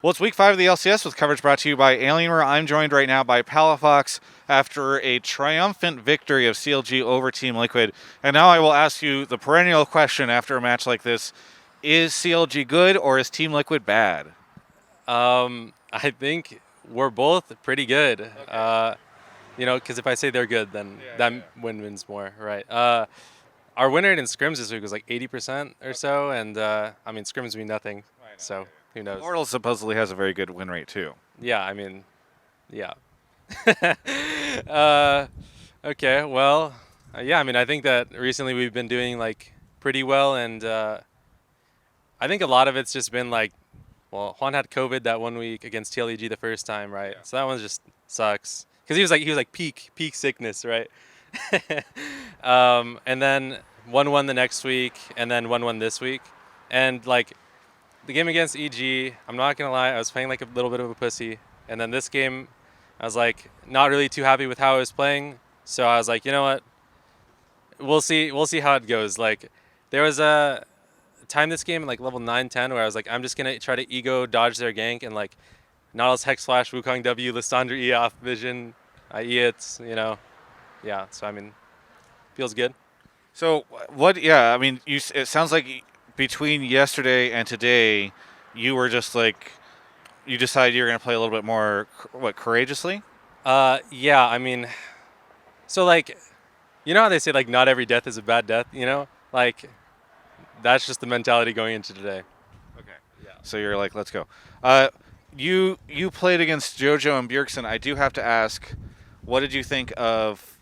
Well, it's week 5 of the LCS with coverage brought to you by Alienware. I'm joined right now by Palafox after a triumphant victory of CLG over Team Liquid. And now I will ask you the perennial question after a match like this. Is CLG good or is Team Liquid bad? I think we're both pretty good. Okay. Because if I say they're good, then that wins more, right? Our win rate in scrims this week was like 80% or so, and scrims mean nothing, so who knows? Mortal supposedly has a very good win rate too. Yeah, yeah. uh, okay, well, I think that recently we've been doing like pretty well, and I think a lot of it's just been like, well, Juan had COVID that 1 week against TLEG the first time, right? Yeah. So that one just sucks because he was like peak sickness, right? And then 1-1 the next week, and then 1-1 this week, and like the game against EG, I'm not gonna lie, I was playing like a little bit of a pussy, and then this game, I was like not really too happy with how I was playing, so I was like, you know what, we'll see how it goes. Like there was a time this game at like level 9-10 where I was like, I'm just gonna try to ego dodge their gank and like Nautilus Hex Flash, Wukong W, Lissandra E off vision, I E it, yeah. So feels good. So what? Yeah, I mean, it sounds like between yesterday and today, you were just like you decided you're going to play a little bit more courageously. Yeah, so like, you know how they say like not every death is a bad death, like that's just the mentality going into today. Okay. Yeah. So you're like, let's go. Uh, you played against JoJo and Bjergsen. I do have to ask, what did you think of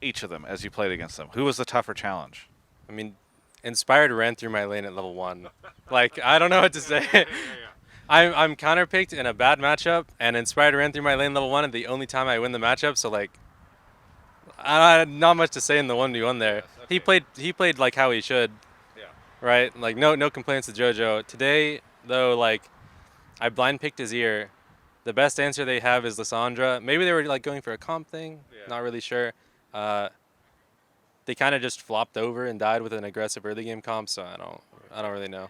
each of them as you played against them? Who was the tougher challenge? I mean, Inspired ran through my lane at level 1. Like, I don't know what to say. I'm counterpicked in a bad matchup, and Inspired ran through my lane level 1, and the only time I win the matchup. So like, not much to say in the 1v1 there. Yes, He okay. played like how he should, Yeah. right? Like no complaints to JoJo. Today though, like I blind picked his ear. The best answer they have is Lissandra. Maybe they were like going for a comp thing. Yeah. Not really sure. They kind of just flopped over and died with an aggressive early game comp. So I don't really know.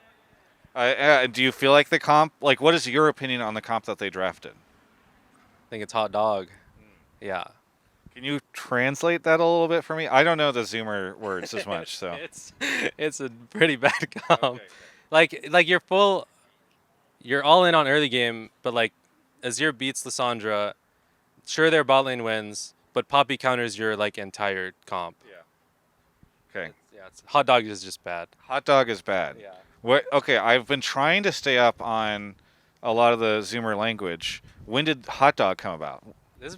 Do you feel like the comp? Like, what is your opinion on the comp that they drafted? I think it's hot dog. Yeah. Can you translate that a little bit for me? I don't know the Zoomer words as much, so. It's a pretty bad comp. Okay. Like you're all in on early game, but like Azir beats Lissandra. Sure, their bot lane wins, but Poppy counters your like entire comp. Yeah. Okay. Hot dog is just bad. Hot dog is bad. Yeah. What? Okay, I've been trying to stay up on a lot of the Zoomer language. When did hot dog come about? This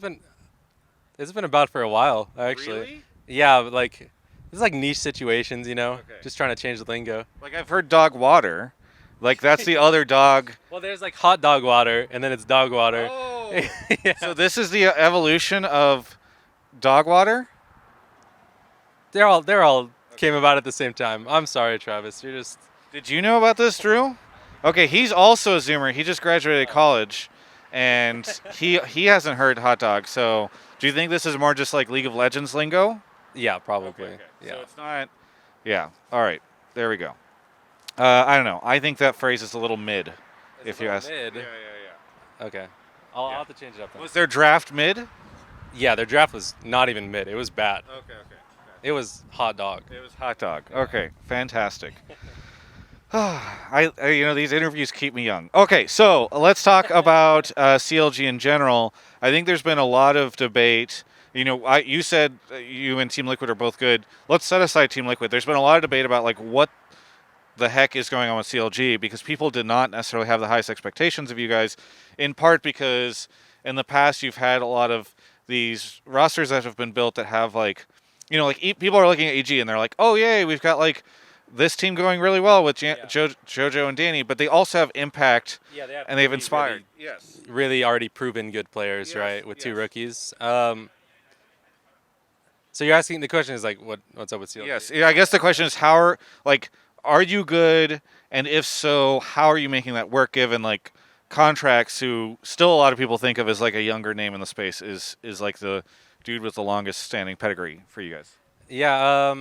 has been about for a while actually. Really? Yeah, but like this is like niche situations, Okay. Just trying to change the lingo. Like I've heard dog water. Like that's the other dog. Well, there's like hot dog water, and then it's dog water. Oh. Yeah. So this is the evolution of dog water? They're all came about at the same time. I'm sorry, Travis. You're just Did you know about this, Drew? Okay, he's also a Zoomer. He just graduated college, and he hasn't heard hot dog. So, do you think this is more just like League of Legends lingo? yeah, probably. Okay. Yeah. So it's not. Yeah. All right. There we go. I don't know. I think that phrase is a little mid. If you ask. Mid. Okay. I'll Yeah. have to change it up then. Was their draft mid? Yeah, their draft was not even mid. It was bad. Okay. It was hot dog. It was hot dog. Okay. Fantastic. These interviews keep me young. Okay, so let's talk about CLG in general. I think there's been a lot of debate. You said you and Team Liquid are both good. Let's set aside Team Liquid. There's been a lot of debate about like what the heck is going on with CLG because people did not necessarily have the highest expectations of you guys, in part because in the past you've had a lot of these rosters that have been built that have like, people are looking at EG and they're like, oh yay, we've got like this team going really well with JoJo and Danny, but they also have Impact and they've inspired. Really already proven good players, Yes, right? With two yes. rookies. So you're asking the question is like what's up with CLG? Yes, I guess the question is are you good, and if so, how are you making that work given like Contracts, who still a lot of people think of as like a younger name in the space, is like the dude with the longest standing pedigree for you guys. Yeah.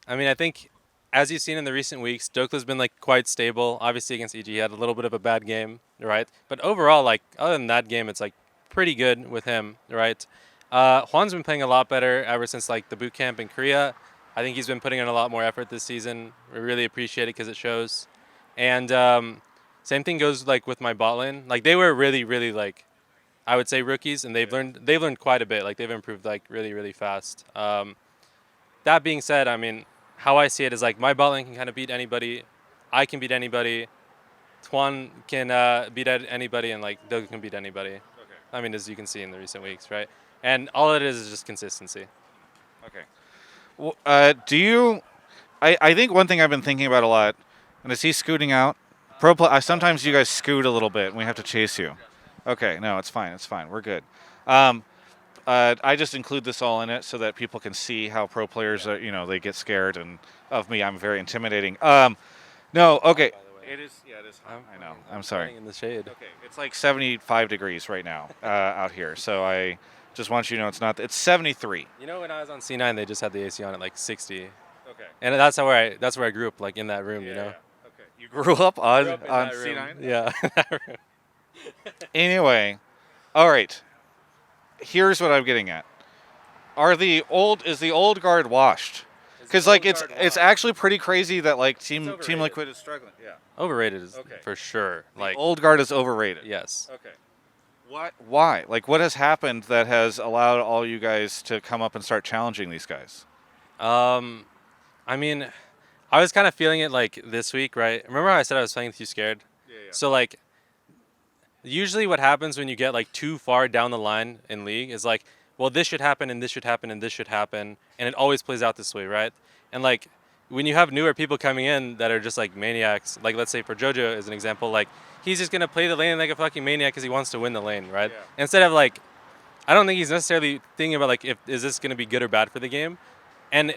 I think as you've seen in the recent weeks, Dokla's been like quite stable. Obviously against EG, he had a little bit of a bad game, right? But overall, like other than that game, it's like pretty good with him, right? Juan's been playing a lot better ever since like the boot camp in Korea. I think he's been putting in a lot more effort this season. We really appreciate it because it shows. And same thing goes like with my bot lane. Like they were really, really like I would say rookies, and they've learned quite a bit. Like they've improved like really, really fast. That being said, I mean, how I see it is like my bot lane can kind of beat anybody. I can beat anybody. Tuan can beat anybody, and like Doug can beat anybody. Okay. I mean, as you can see in the recent weeks, right? And all it is just consistency. Okay. Well, do you? I think one thing I've been thinking about a lot, and is he scooting out? Sometimes you guys scoot a little bit, and we have to chase you. Okay, no, it's fine. It's fine. We're good. I just include this all in it so that people can see how pro players, they get scared and of me. I'm very intimidating. No, okay. It is. Yeah, it is. I know. I'm sorry. In the shade. Okay, it's like 75 degrees right now out here. So I just want you to know it's not. It's 73. You know, when I was on C9, they just had the AC on at like 60, Okay. and that's where I grew up, like in that room. You know. Yeah. Okay. You grew up on Grew up in on that room. C9. Yeah. that room. Anyway, all right. Here's what I'm getting at. Is the old guard washed? Because like it's actually pretty crazy that like Team overrated. Liquid is struggling. Yeah. Overrated is Okay. for sure. Like Old guard is overrated. yes. Okay. Why? Like what has happened that has allowed all you guys to come up and start challenging these guys? I mean, I was kind of feeling it like this week, right? Remember how I said I was playing too scared? Yeah. So like, usually what happens when you get like too far down the line in League is like, well, this should happen and this should happen and this should happen, and it always plays out this way, right? And like, when you have newer people coming in that are just like maniacs, like let's say for JoJo as an example, like he's just gonna play the lane like a fucking maniac because he wants to win the lane, right? Yeah. Instead of like, I don't think he's necessarily thinking about like, is this gonna be good or bad for the game? And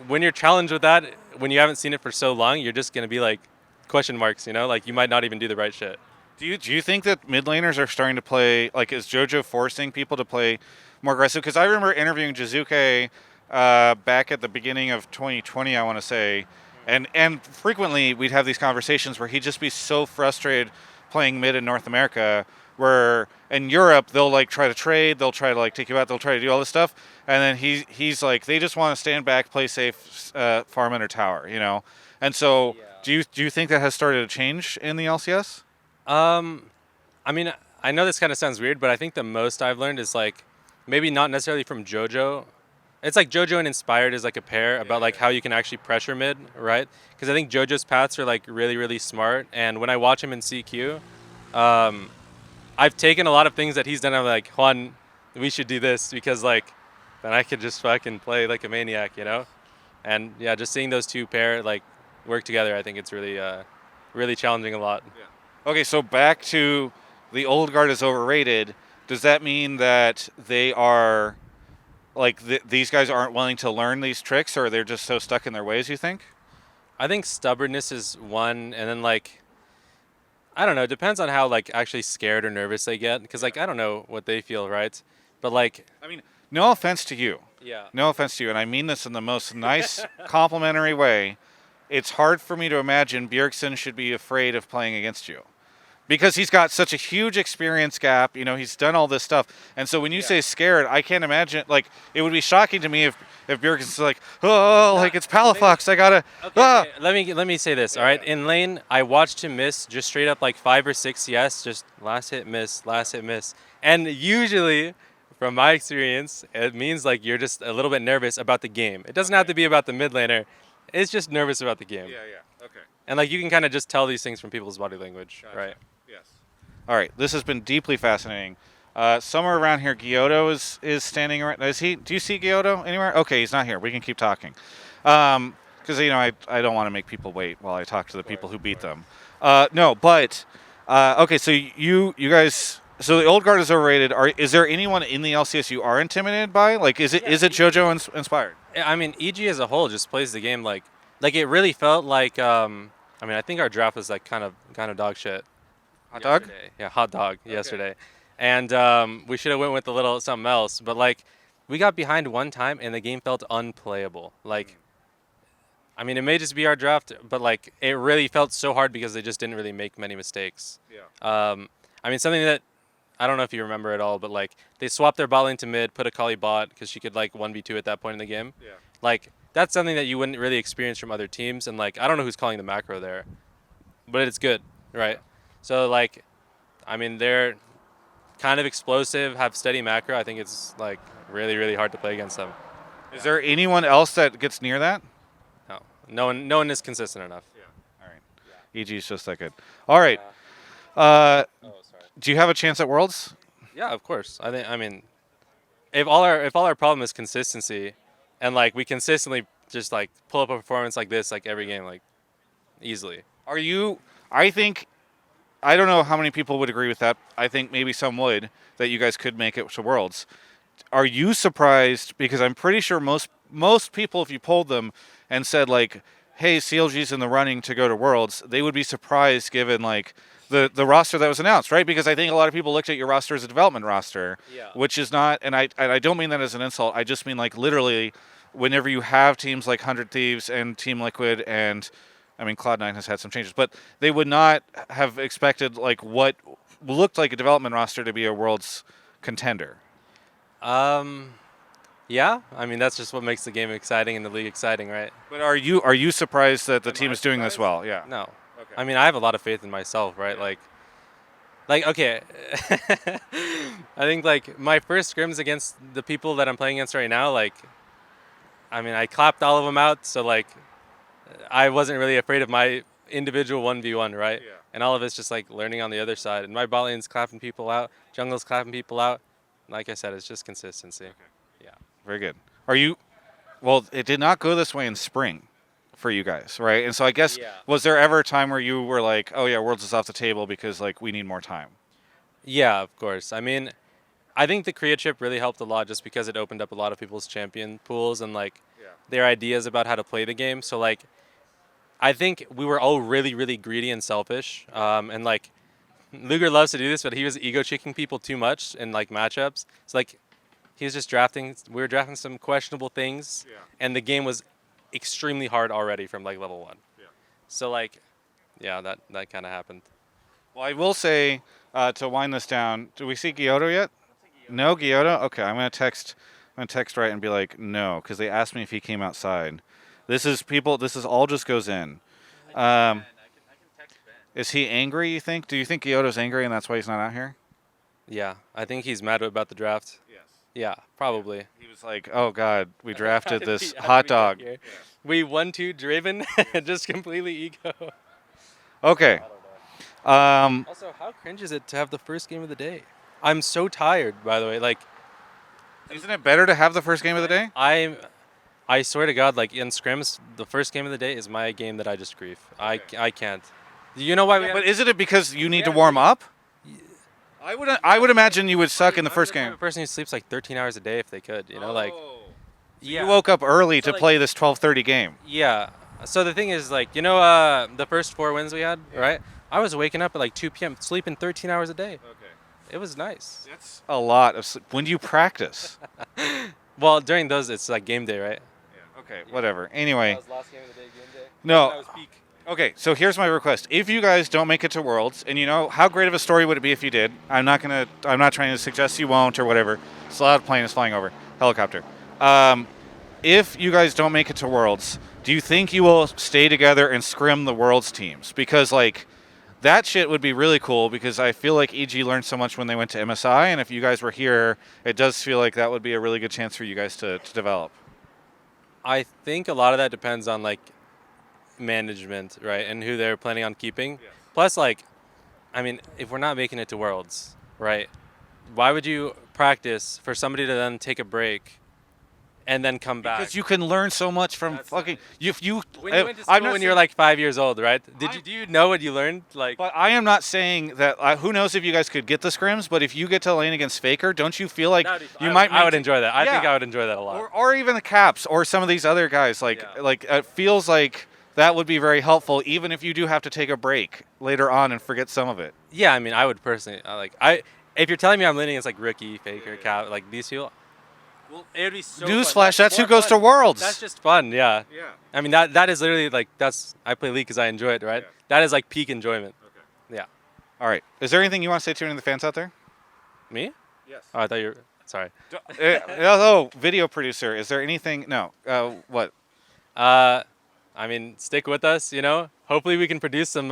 when you're challenged with that, when you haven't seen it for so long, you're just gonna be like question marks, you know? Like you might not even do the right shit. Do you think that mid laners are starting to play like is JoJo forcing people to play more aggressive? Because I remember interviewing Jizuke back at the beginning of 2020, I want to say, and frequently we'd have these conversations where he'd just be so frustrated playing mid in North America. Where in Europe they'll like try to trade, they'll try to like take you out, they'll try to do all this stuff, and then he's like they just want to stand back, play safe, farm under tower, And so do you think that has started to change in the LCS? I mean, I know this kind of sounds weird, but I think the most I've learned is like maybe not necessarily from JoJo. It's like JoJo and Inspired is like a pair about like how you can actually pressure mid, right? Because I think JoJo's paths are like really, really smart. And when I watch him in CQ, I've taken a lot of things that he's done. I'm like, Juan, we should do this because like then I could just fucking play like a maniac, And yeah, just seeing those two pair like work together, I think it's really, really challenging a lot. Yeah. Okay, so back to the old guard is overrated. Does that mean that they are, like, these guys aren't willing to learn these tricks, or they're just so stuck in their ways, you think? I think stubbornness is one, and then, like, I don't know, it depends on how, like, actually scared or nervous they get, because, like, I don't know what they feel, right? But, like... I mean, no offense to you. Yeah. No offense to you, and I mean this in the most nice, complimentary way. It's hard for me to imagine Bjergsen should be afraid of playing against you. Because he's got such a huge experience gap, he's done all this stuff. And so when you say scared, I can't imagine, like, it would be shocking to me if Bjergsen's like, like, it's Palafox, I gotta, Okay. Let me say this, all right? In lane, I watched him miss just straight up like 5 or 6 CS, just last hit, miss. And usually, from my experience, it means like you're just a little bit nervous about the game. It doesn't have to be about the mid laner. It's just nervous about the game. Yeah, okay. And like you can kind of just tell these things from people's body language, Gotcha. right? Yes. All right, this has been deeply fascinating. Somewhere around here, Gyoto is standing around. Do you see Gyoto anywhere? Okay, he's not here. We can keep talking. Because, I don't want to make people wait while I talk to the people who beat them. No, but, okay, so you guys, so the old guard is overrated. Is there anyone in the LCS you are intimidated by? Like, is it JoJo inspired? I mean, EG as a whole just plays the game like it really felt like, I think our draft was like kind of dog shit. Hot dog? Yesterday. Yeah, hot dog Okay. yesterday. And we should have went with a little something else. But like, we got behind one time and the game felt unplayable. Like, I mean, it may just be our draft, but like it really felt so hard because they just didn't really make many mistakes. Yeah. I mean, something that I don't know if you remember at all, but like they swapped their bot lane to mid, put a Kali bot because she could like 1v2 at that point in the game. Yeah. Like that's something that you wouldn't really experience from other teams, and like I don't know who's calling the macro there, but it's good, right? So like, I mean, they're kind of explosive, have steady macro. I think it's like really, really hard to play against them. Is there anyone else that gets near that? No one is consistent enough. Yeah. All right. EG is just that good. All right. Oh, sorry. Do you have a chance at Worlds? Yeah, of course. I mean, if all our problem is consistency, and like we consistently just like pull up a performance like this like every game like easily. Are you? I think. I don't know how many people would agree with that. I think maybe some would, that you guys could make it to Worlds. Are you surprised? Because I'm pretty sure most people, if you polled them and said like, "Hey, CLG's in the running to go to Worlds," they would be surprised given like the roster that was announced, right? Because I think a lot of people looked at your roster as a development roster, which is not. And I don't mean that as an insult. I just mean like literally, whenever you have teams like 100 Thieves and Team Liquid and I mean, Cloud9 has had some changes, but they would not have expected like what looked like a development roster to be a Worlds contender. Yeah. I mean, that's just what makes the game exciting and the league exciting, right? But are you surprised that the Am team I is doing this surprised? well? Yeah. No. Okay. I mean, I have a lot of faith in myself, right? Yeah. Like okay. I think like my first scrims against the people that I'm playing against right now, like, I mean, I clapped all of them out, so like, I wasn't really afraid of my individual 1v1, right? Yeah. And all of it's just like learning on the other side. And my bot lane's clapping people out, jungle's clapping people out. Like I said, it's just consistency. Okay. Yeah. Very good. Are you? Well, it did not go this way in spring for you guys, right? And so I guess was there ever a time where you were like, "Oh yeah, Worlds is off the table because like we need more time"? Yeah, of course. I mean, I think the Korea trip really helped a lot just because it opened up a lot of people's champion pools and like their ideas about how to play the game. So like, I think we were all really, really greedy and selfish. And like, Luger loves to do this, but he was ego checking people too much in like matchups. It's like he was just drafting. We were drafting some questionable things, and the game was extremely hard already from like level 1. Yeah. So like, yeah, that kind of happened. Well, I will say to wind this down. Do we see Gyoto yet? No Gyoto. Okay, I'm gonna text right and be like, no, because they asked me if he came outside. This is people. This is all just goes in. I can text Ben. Is he angry? You think? Do you think Gyoto's angry and that's why he's not out here? Yeah, I think he's mad about the draft. Yes. Yeah, probably. He was like, "Oh God, we drafted How did this we- how hot did we dog." get here? We 1-2 driven, just completely ego. Okay. Also, how cringe is it to have the first game of the day? I'm so tired, by the way. Like, Isn't it better to have the first game of the day? I swear to God, like in scrims, the first game of the day is my game that I just grief. Okay. I can't. You know why we? But isn't it because you need to warm up? I would imagine you would suck in the first I'm game. a person who sleeps like 13 hours a day if they could. You know, like. Yeah. You woke up early to like- play this 12:30 game. Yeah. So the thing is, like, you know, the first 4 wins we had, right? I was waking up at like 2 p.m., sleeping 13 hours a day. Okay. It was nice. That's a lot of sleep. When do you practice? Well, during those, it's like game day, right? Yeah. Okay. Whatever. Anyway. That was last game of the day, game day. No. That was peak. Okay, so here's my request. If you guys don't make it to Worlds, and you know how great of a story would it be if you did? I'm not trying to suggest you won't or whatever. It's a loud plane is flying over. Helicopter. If you guys don't make it to Worlds, do you think you will stay together and scrim the Worlds teams? Because like that shit would be really cool because I feel like EG learned so much when they went to MSI, and if you guys were here, it does feel like that would be a really good chance for you guys to develop. I think a lot of that depends on like management, right, and who they're planning on keeping. Yes. Plus, like, I mean, if we're not making it to Worlds, right, why would you practice for somebody to then take a break and then come back? Because you can learn so much from fucking. If you, When you went to I'm school not when you were saying- like 5 years old, right? Do I- you know what you learned? Like, But I am not saying that. Who knows if you guys could get the scrims? But if you get to lane against Faker, don't you feel like you might? I would enjoy that. I think Yeah. I would enjoy that a lot. or even the Caps or some of these other guys. Like Yeah. it feels like that would be very helpful, even if you do have to take a break later on and forget some of it. Yeah, I mean, I would personally if you're telling me I'm leaning against like Rookie, Faker, Cap, like these people, Well, it would be so Newsflash, that's who more goes to fun. Worlds. That's just fun, yeah. Yeah. I mean, that is literally like, I play League because I enjoy it, right? Yeah. That is like peak enjoyment. Okay. Yeah. All right. Is there anything you want to say to any of the fans out there? Me? Yes. Oh, I thought you were, sorry. Hello, video producer. Is there anything? No. What? I mean, stick with us, you know? Hopefully we can produce some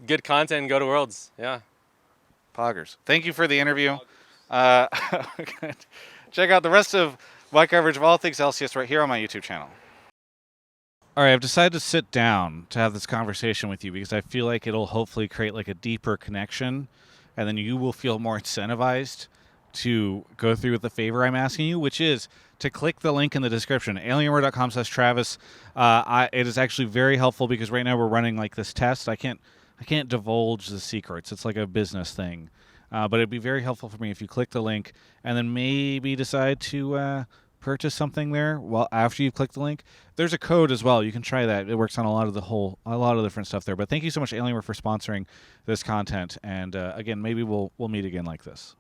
good content and go to Worlds, yeah. Poggers. Thank you for the interview. Check out the rest of my coverage of all things LCS right here on my YouTube channel. All right, I've decided to sit down to have this conversation with you because I feel like it'll hopefully create like a deeper connection, and then you will feel more incentivized to go through with the favor I'm asking you, which is to click the link in the description, alienware.com/Travis. It is actually very helpful because right now we're running like this test. I can't divulge the secrets. It's like a business thing. But it'd be very helpful for me if you click the link and then maybe decide to purchase something there. Well, after you've clicked the link, there's a code as well. You can try that. It works on a lot of different stuff there. But thank you so much, Alienware, for sponsoring this content. And again, maybe we'll meet again like this.